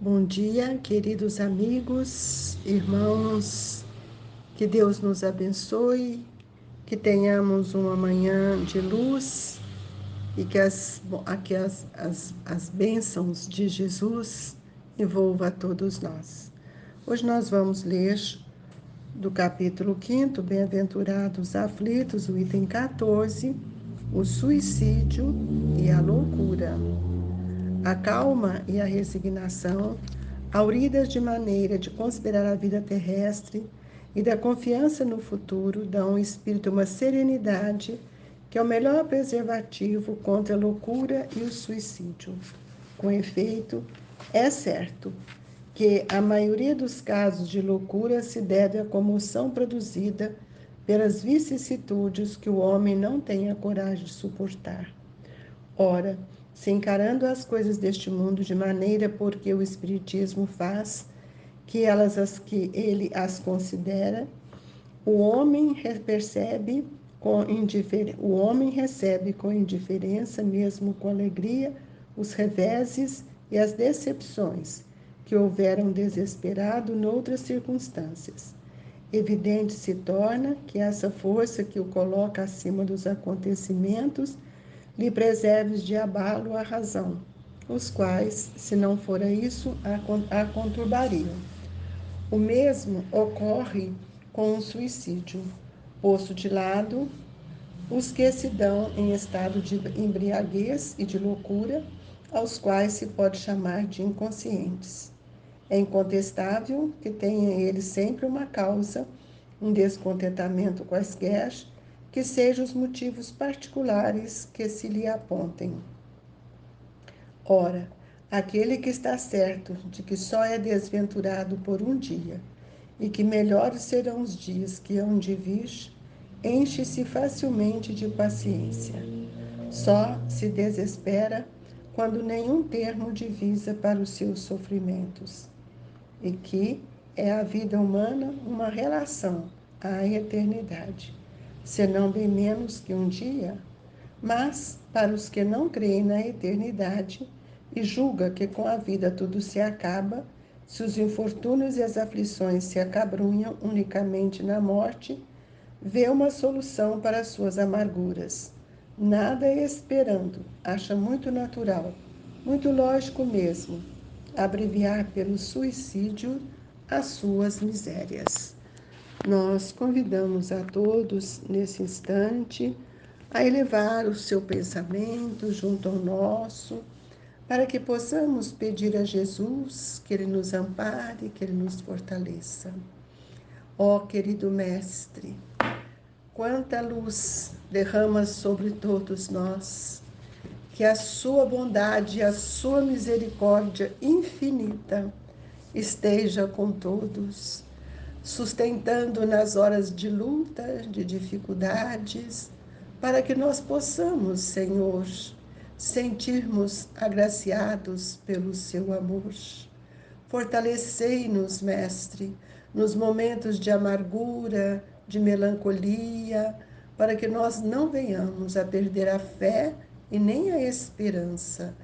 Bom dia, queridos amigos, irmãos, que Deus nos abençoe, que tenhamos uma manhã de luz e que as bênçãos de Jesus envolvam a todos nós. Hoje nós vamos ler do capítulo 5, Bem-aventurados aflitos, o item 14, o suicídio e a loucura. A calma e a resignação, auridas de maneira de considerar a vida terrestre e da confiança no futuro, dão ao espírito uma serenidade que é o melhor preservativo contra a loucura e o suicídio. Com efeito, é certo que a maioria dos casos de loucura se deve à comoção produzida pelas vicissitudes que o homem não tem a coragem de suportar. Ora, se encarando as coisas deste mundo de maneira porque o Espiritismo faz que ele as considera, o homem recebe com indiferença, mesmo com alegria, os reveses e as decepções que houveram desesperado noutras circunstâncias. Evidente se torna que essa força que o coloca acima dos acontecimentos lhe preserves de abalo a razão, os quais, se não fora isso, a conturbariam. O mesmo ocorre com o suicídio, posto de lado os que se dão em estado de embriaguez e de loucura, aos quais se pode chamar de inconscientes. É incontestável que tenha ele sempre uma causa, um descontentamento quaisquer, que sejam os motivos particulares que se lhe apontem. Ora, aquele que está certo de que só é desventurado por um dia, e que melhores serão os dias que hão de vir, enche-se facilmente de paciência. Só se desespera quando nenhum termo divisa para os seus sofrimentos, e que é a vida humana uma relação à eternidade, senão bem menos que um dia. Mas, para os que não creem na eternidade e julgam que com a vida tudo se acaba, se os infortúnios e as aflições se acabrunham unicamente na morte, vê uma solução para as suas amarguras. Nada esperando, acha muito natural, muito lógico mesmo, abreviar pelo suicídio as suas misérias. Nós convidamos a todos, nesse instante, a elevar o seu pensamento junto ao nosso, para que possamos pedir a Jesus que Ele nos ampare, que Ele nos fortaleça. Ó querido Mestre, quanta luz derrama sobre todos nós, que a sua bondade e a sua misericórdia infinita esteja com todos, sustentando nas horas de luta, de dificuldades, para que nós possamos, Senhor, sentirmos agraciados pelo seu amor. Fortalecei-nos, Mestre, nos momentos de amargura, de melancolia, para que nós não venhamos a perder a fé e nem a esperança.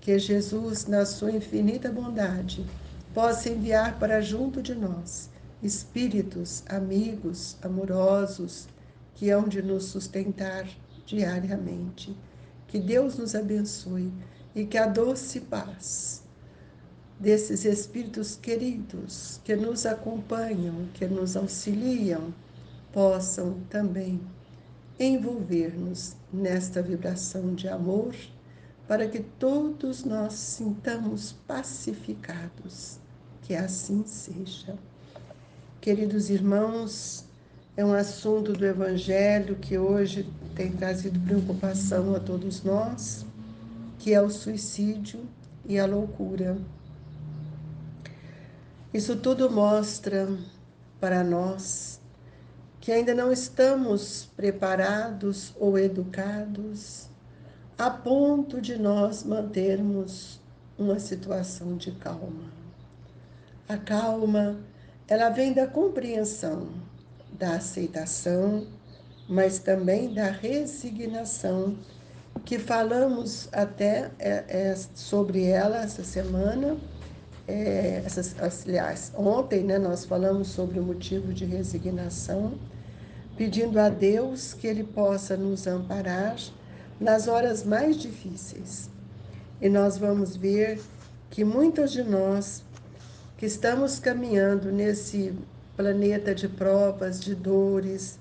Que Jesus, na sua infinita bondade, possa enviar para junto de nós espíritos, amigos, amorosos, que hão de nos sustentar diariamente. Que Deus nos abençoe e que a doce paz desses espíritos queridos que nos acompanham, que nos auxiliam, possam também envolver-nos nesta vibração de amor, para que todos nós sintamos pacificados. Que assim seja. Queridos irmãos, é um assunto do Evangelho que hoje tem trazido preocupação a todos nós, que é o suicídio e a loucura. Isso tudo mostra para nós que ainda não estamos preparados ou educados a ponto de nós mantermos uma situação de calma. A calma, ela vem da compreensão, da aceitação, mas também da resignação, que falamos até sobre ela essa semana, Aliás, ontem, né, nós falamos sobre o motivo de resignação, pedindo a Deus que Ele possa nos amparar nas horas mais difíceis. E nós vamos ver que muitos de nós que estamos caminhando nesse planeta de provas, de dores,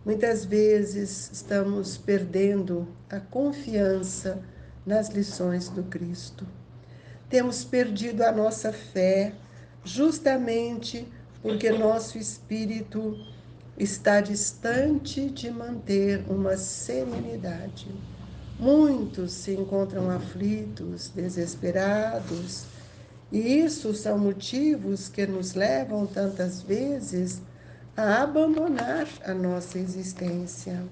muitas vezes estamos perdendo a confiança nas lições do Cristo. Temos perdido a nossa fé, justamente porque nosso espírito está distante de manter uma serenidade. Muitos se encontram aflitos, desesperados, e isso são motivos que nos levam tantas vezes a abandonar a nossa existência.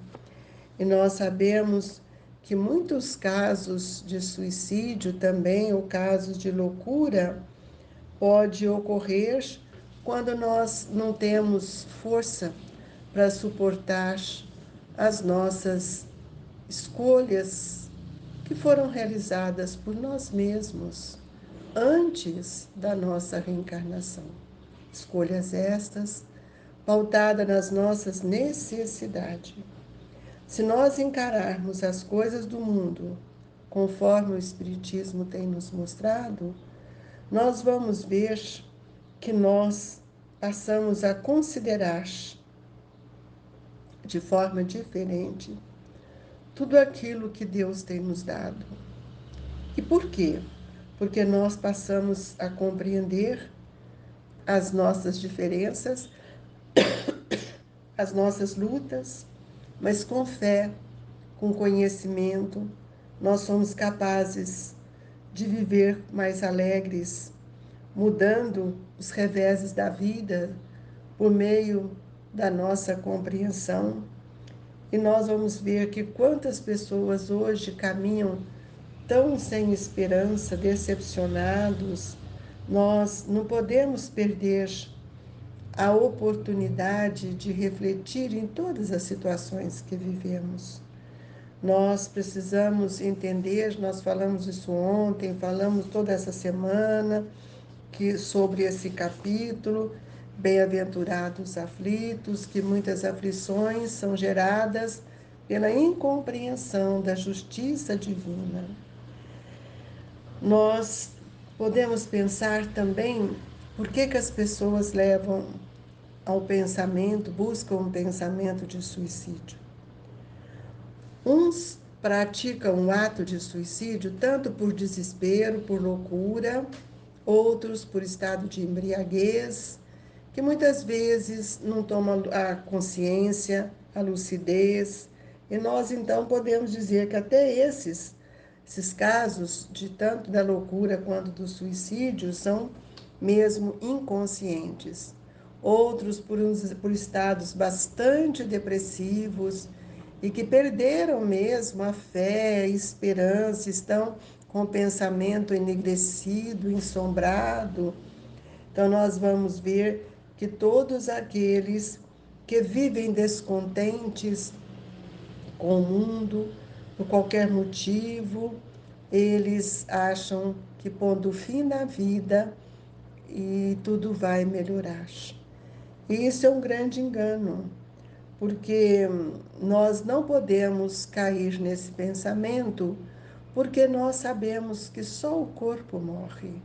E nós sabemos que muitos casos de suicídio também, ou casos de loucura, pode ocorrer quando nós não temos força para suportar as nossas escolhas que foram realizadas por nós mesmos antes da nossa reencarnação. Escolhas estas pautadas nas nossas necessidades. Se nós encararmos as coisas do mundo conforme o Espiritismo tem nos mostrado, nós vamos ver que nós passamos a considerar de forma diferente tudo aquilo que Deus tem nos dado. E por quê? Porque nós passamos a compreender as nossas diferenças, as nossas lutas, mas com fé, com conhecimento, nós somos capazes de viver mais alegres, mudando os reveses da vida por meio da nossa compreensão. E nós vamos ver que quantas pessoas hoje caminham tão sem esperança, decepcionados. Nós não podemos perder a oportunidade de refletir em todas as situações que vivemos. Nós precisamos entender, nós falamos isso ontem, falamos toda essa semana sobre esse capítulo, bem-aventurados aflitos, que muitas aflições são geradas pela incompreensão da justiça divina. Nós podemos pensar também por que as pessoas levam ao pensamento, buscam um pensamento de suicídio. Uns praticam o ato de suicídio tanto por desespero, por loucura, outros por estado de embriaguez, que muitas vezes não tomam a consciência, a lucidez, e nós então podemos dizer que até esses casos, de tanto da loucura quanto do suicídio, são mesmo inconscientes. Outros por estados bastante depressivos e que perderam mesmo a fé, a esperança, estão com o pensamento enegrecido, ensombrado. Então, nós vamos ver que todos aqueles que vivem descontentes com o mundo, por qualquer motivo, eles acham que pondo fim na vida e tudo vai melhorar. E isso é um grande engano, porque nós não podemos cair nesse pensamento, porque nós sabemos que só o corpo morre,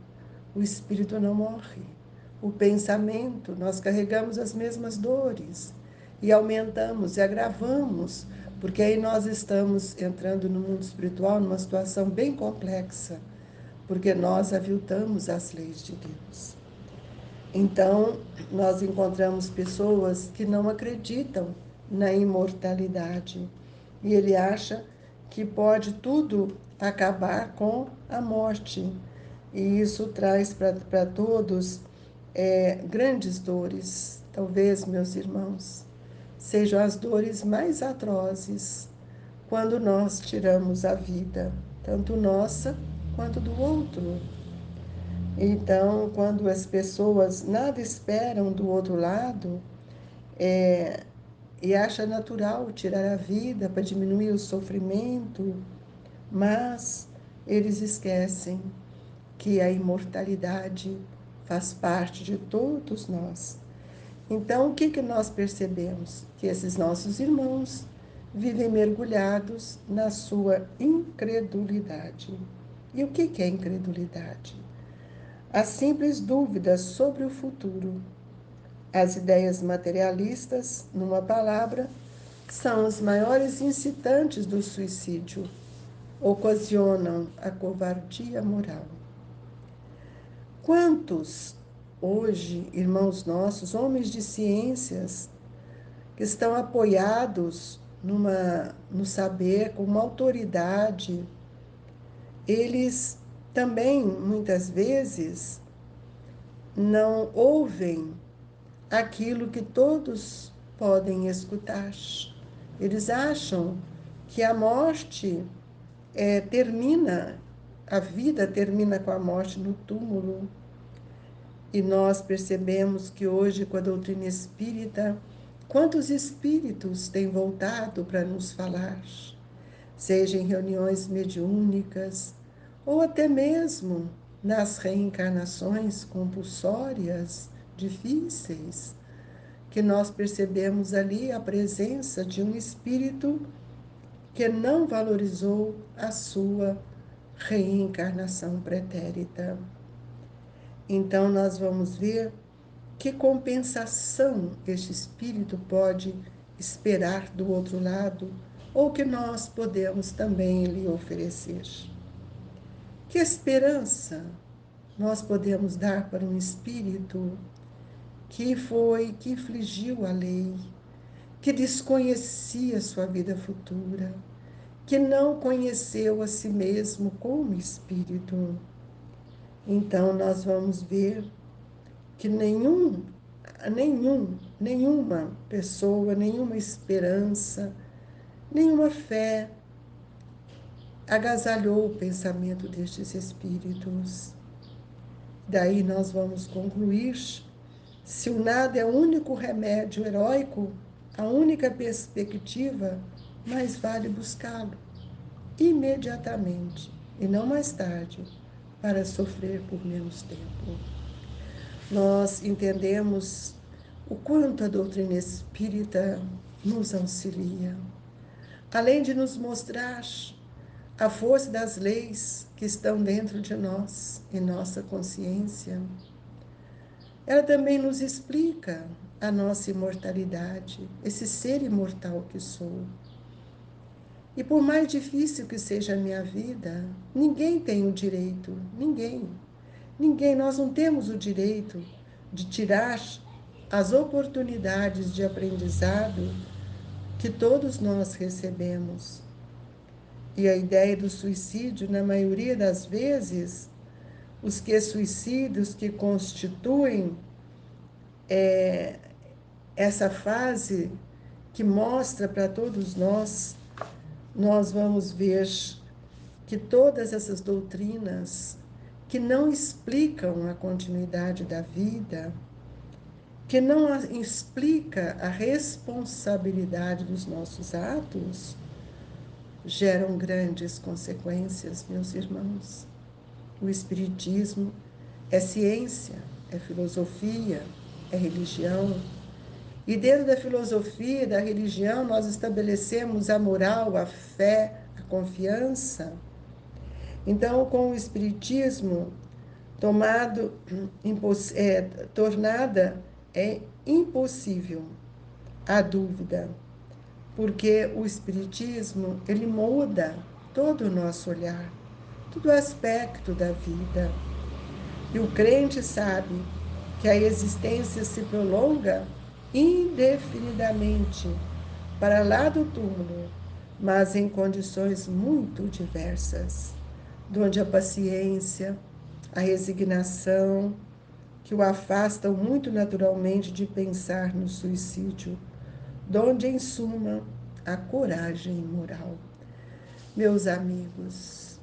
o espírito não morre. O pensamento, nós carregamos as mesmas dores e aumentamos e agravamos, porque aí nós estamos entrando no mundo espiritual numa situação bem complexa, porque nós aviltamos as leis de Deus. Então, nós encontramos pessoas que não acreditam na imortalidade e ele acha que pode tudo acabar com a morte. E isso traz para todos grandes dores. Talvez, meus irmãos, sejam as dores mais atrozes quando nós tiramos a vida, tanto nossa quanto do outro. Então, quando as pessoas nada esperam do outro lado, e acha natural tirar a vida para diminuir o sofrimento, mas eles esquecem que a imortalidade faz parte de todos nós. Então, o que nós percebemos? Que esses nossos irmãos vivem mergulhados na sua incredulidade. E o que é incredulidade? As simples dúvidas sobre o futuro. As ideias materialistas, numa palavra, são os maiores incitantes do suicídio. Ocasionam a covardia moral. Quantos, hoje, irmãos nossos, homens de ciências, que estão apoiados no saber, com uma autoridade, eles também, muitas vezes, não ouvem aquilo que todos podem escutar. Eles acham que a morte termina, a vida termina com a morte no túmulo. E nós percebemos que hoje, com a doutrina espírita, quantos espíritos têm voltado para nos falar, seja em reuniões mediúnicas, ou até mesmo nas reencarnações compulsórias, difíceis, que nós percebemos ali a presença de um espírito que não valorizou a sua reencarnação pretérita. Então, nós vamos ver que compensação este espírito pode esperar do outro lado, ou que nós podemos também lhe oferecer. Que esperança nós podemos dar para um espírito que infligiu a lei, que desconhecia sua vida futura, que não conheceu a si mesmo como espírito? Então, nós vamos ver que nenhuma pessoa, nenhuma esperança, nenhuma fé agasalhou o pensamento destes espíritos. Daí nós vamos concluir: se o nada é o único remédio heróico, a única perspectiva, mais vale buscá-lo imediatamente e não mais tarde, para sofrer por menos tempo. Nós entendemos o quanto a doutrina espírita nos auxilia, além de nos mostrar a força das leis que estão dentro de nós, em nossa consciência. Ela também nos explica a nossa imortalidade, esse ser imortal que sou. E por mais difícil que seja a minha vida, ninguém tem o direito, ninguém, nós não temos o direito de tirar as oportunidades de aprendizado que todos nós recebemos. E a ideia do suicídio, na maioria das vezes, os que suicidam, os que constituem essa fase que mostra para todos nós vamos ver que todas essas doutrinas que não explicam a continuidade da vida, que não explica a responsabilidade dos nossos atos, geram grandes consequências, meus irmãos. O Espiritismo é ciência, é filosofia, é religião. E dentro da filosofia e da religião, nós estabelecemos a moral, a fé, a confiança. Então, com o Espiritismo tornada impossível a dúvida, porque o Espiritismo, ele muda todo o nosso olhar, todo aspecto da vida. E o crente sabe que a existência se prolonga indefinidamente para lá do túmulo, mas em condições muito diversas, onde a paciência, a resignação, que o afastam muito naturalmente de pensar no suicídio, donde, em suma, a coragem moral. Meus amigos,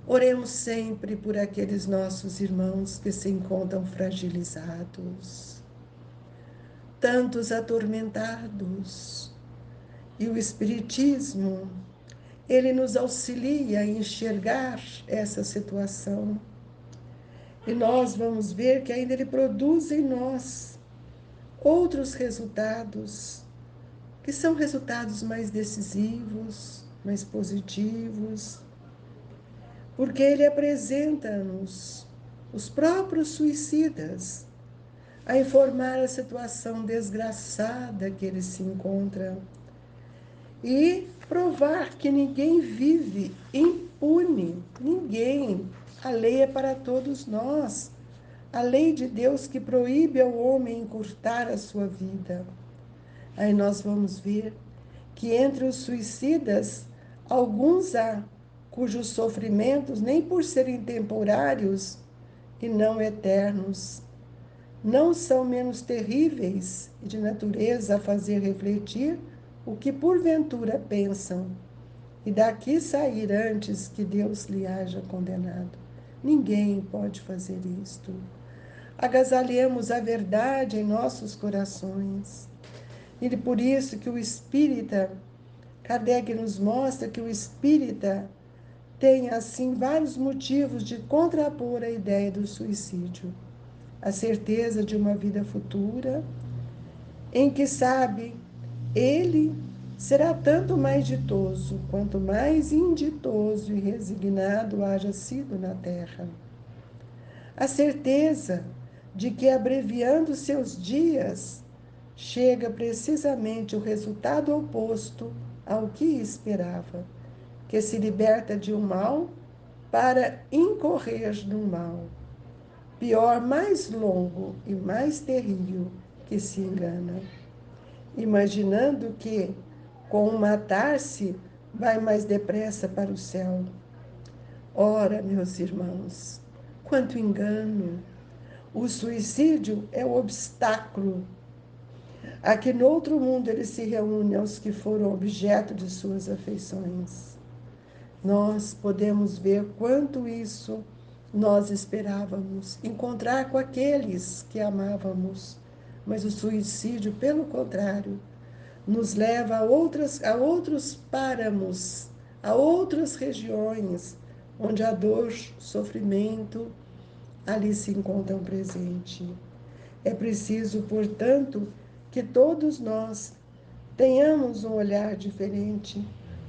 oremos sempre por aqueles nossos irmãos que se encontram fragilizados, tantos atormentados. E o Espiritismo, ele nos auxilia a enxergar essa situação, E nós vamos ver que ainda ele produz em nós outros resultados, que são resultados mais decisivos, mais positivos, porque ele apresenta-nos os próprios suicidas a informar a situação desgraçada que eles se encontram e provar que ninguém vive impune, ninguém. A lei é para todos nós. A lei de Deus que proíbe ao homem encurtar a sua vida. Aí nós vamos ver que entre os suicidas, alguns há cujos sofrimentos, nem por serem temporários e não eternos, não são menos terríveis e de natureza a fazer refletir o que porventura pensam, e daqui sair antes que Deus lhe haja condenado. Ninguém pode fazer isto. Agasalhemos a verdade em nossos corações. E por isso que o espírita, Kardec nos mostra que o espírita tem, assim, vários motivos de contrapor a ideia do suicídio. A certeza de uma vida futura, em que sabe, ele será tanto mais ditoso, quanto mais inditoso e resignado haja sido na terra. A certeza de que, abreviando seus dias, chega precisamente o resultado oposto ao que esperava, que se liberta de um mal para incorrer no mal, pior, mais longo e mais terrível, que se engana, imaginando que, com o matar-se, vai mais depressa para o céu. Ora, meus irmãos, quanto engano! O suicídio é o obstáculo a que no outro mundo ele se reúne aos que foram objeto de suas afeições. Nós podemos ver quanto isso nós esperávamos, encontrar com aqueles que amávamos, mas o suicídio, pelo contrário, nos leva a outros páramos, a outras regiões, onde a dor, sofrimento, ali se encontram presentes. É preciso, portanto, que todos nós tenhamos um olhar diferente.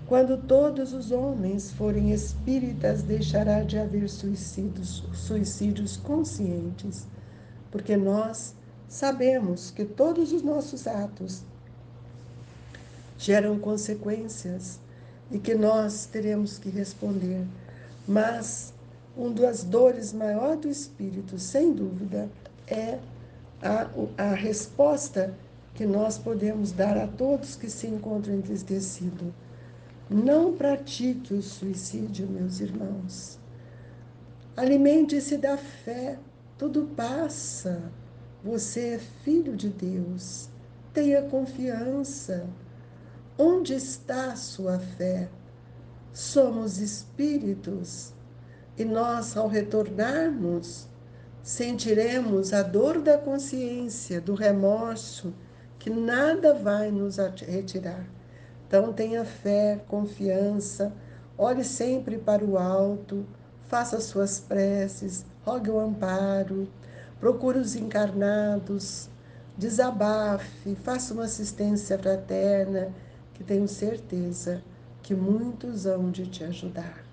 Quando todos os homens forem espíritas, deixará de haver suicídios conscientes, porque nós sabemos que todos os nossos atos geram consequências e que nós teremos que responder. Mas uma das dores maiores do espírito, sem dúvida, é a resposta que nós podemos dar a todos que se encontram entristecidos. Não pratique o suicídio, meus irmãos. Alimente-se da fé, tudo passa. Você é filho de Deus. Tenha confiança. Onde está a sua fé? Somos espíritos e nós, ao retornarmos, sentiremos a dor da consciência, do remorso, que nada vai nos retirar. Então, tenha fé, confiança, olhe sempre para o alto, faça suas preces, rogue o amparo, procure os encarnados, desabafe, faça uma assistência fraterna, que tenho certeza que muitos hão de te ajudar.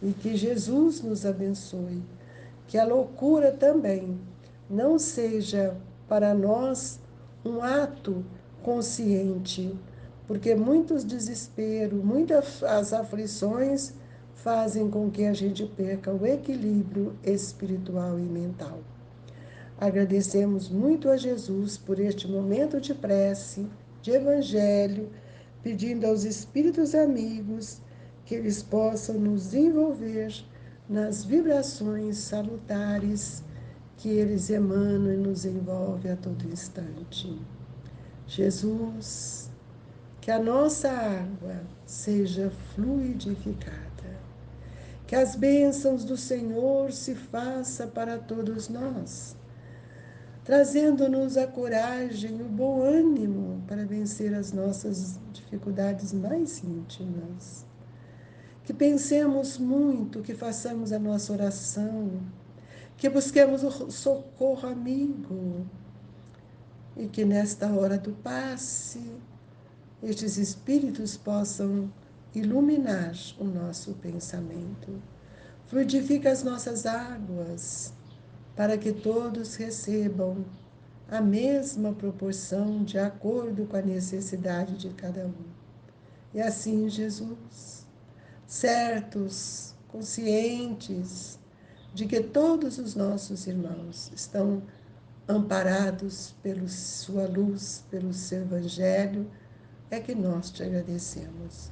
E que Jesus nos abençoe. Que a loucura também não seja para nós um ato consciente, porque muitos desesperos, muitas as aflições fazem com que a gente perca o equilíbrio espiritual e mental. Agradecemos muito a Jesus por este momento de prece, de evangelho, pedindo aos espíritos amigos que eles possam nos envolver nas vibrações salutares que eles emanam e nos envolvem a todo instante. Jesus, que a nossa água seja fluidificada, que as bênçãos do Senhor se façam para todos nós, trazendo-nos a coragem, o bom ânimo para vencer as nossas dificuldades mais íntimas. Que pensemos muito, que façamos a nossa oração, que busquemos o socorro amigo e que nesta hora do passe, estes espíritos possam iluminar o nosso pensamento. Fluidifica as nossas águas, para que todos recebam a mesma proporção de acordo com a necessidade de cada um. E assim, Jesus, certos, conscientes de que todos os nossos irmãos estão amparados pela sua luz, pelo seu evangelho, é que nós te agradecemos.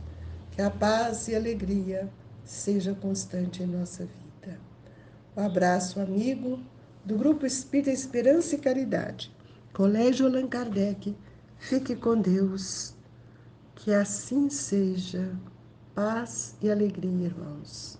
Que a paz e a alegria seja constante em nossa vida. Um abraço amigo do Grupo Espírita Esperança e Caridade, Colégio Allan Kardec. Fique com Deus. Que assim seja. Paz e alegria, irmãos.